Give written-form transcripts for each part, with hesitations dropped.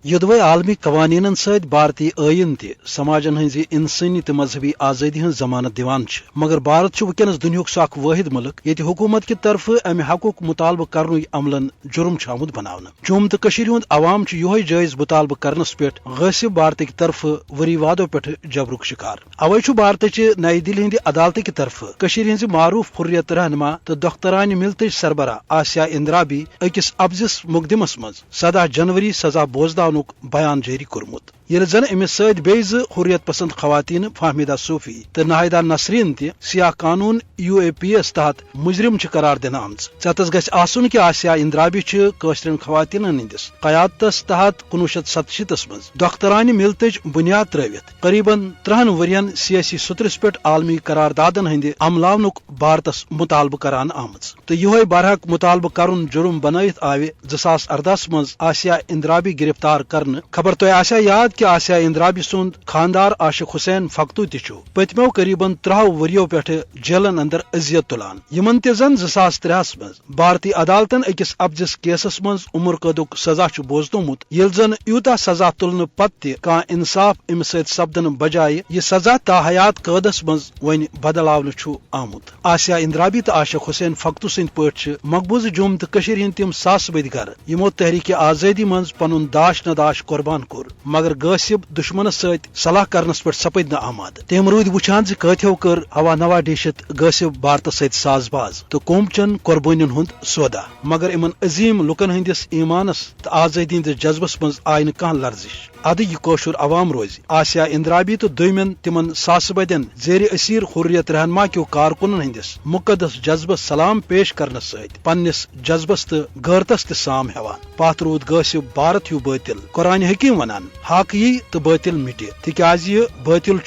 یدوے عالمی قوانین ست بھارتی آئین تہ سماجن ہز انسانی تو مذہبی آزادی ہز ضمانت دیوان مگر بھارت ونکس دنیک سہ اخ واحد ملک یہ حکومت کی طرف امہ حقوق مطالبہ کرن عملن جرم آمت بنانا جوم تو ہند عوام یہ جائز مطالبہ کرنس پہ غاصب بھارت کی طرف وری وادو پہ جبرک شکار اوے بھارت نئی دلی ہند عدالت کی طرف ہز معروف حریت رہنما تو دختران ملتچ سربراہ آسیہ اندرابی اکس ابزس مقدمس مز 17 جنوری سزا بوزدان بیان جاری کورمت یل زن امس ست بیز حریت پسند خواتین فہمیدہ صوفی تو ناہیدہ نسرین تہ سیاہ قانون UAPS تحت مجرم قرار دن آمت ٹھس گھ آسن کہ آسیہ اندرابی قشرین خواتین ہندس قیادتس تحت 1967 مز دختران ملتچ بنیاد تروت قریباً 30 ورین سیاسی سترس پہ عالمی قراردادن ہند عملاونک بھارتس مطالبہ کران آمت تو یہ برحق مطالبہ کرن جرم بنائت آو 2018 مز آسیہ اندرابی گرفتار کرنے خبر تہ آسیا یاد کہ آسیہ اندرابی سند خاندار عاشق حسین فختو تہ پتمو قریباً 30 وریو پہ جیلن اندر اذیت تلان یمن تہ زن 2003 مز بھارتی عدالتن اکس ابزس کیسس مز عمر قیدک سزا بوزنومت یل زن یوتہ سزا تلن پتہ تہ کان انصاف ام ست سپدن بجائے یہ سزا تا حیات قیدس مز ون بدلاون آمت آسیہ اندرابی تو عاشق حسین فختو سند پہ مقبوضہ جوم تو ہند تم ساس بد گر یمو تحریک آزادی مز پن داش نداش قربان کور مگر غاصب دشمنس ست صلاح کرنس پہ سپد نہ آماد تم رود وچان کتو کر ہوا نوا ڈیشت غاصب بھارت ست ساز باز تو قوم چن قربانین ہند سودا مگر امن عظیم لکن ہندس ایمانس تو آزادی ہندس جذبس مز آئی نہ کان لرزش اد یہ کوشر عوام روز آسیہ اندرابی تو دویمن تمن ساس بدین زیر اسیر حریت رہنما کیو کارکنن ہندس مقدس جذبس سلام پیش کرنس ست پنس جذبس تو غیرتس تہ سام ہیوان پات رود غاصب بھارت ہیو باطل قرآن حکیم ونان حق یی تو باطل مٹہ تکیاز یہ باطل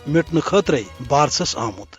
مٹن خاطرے بارسس آمت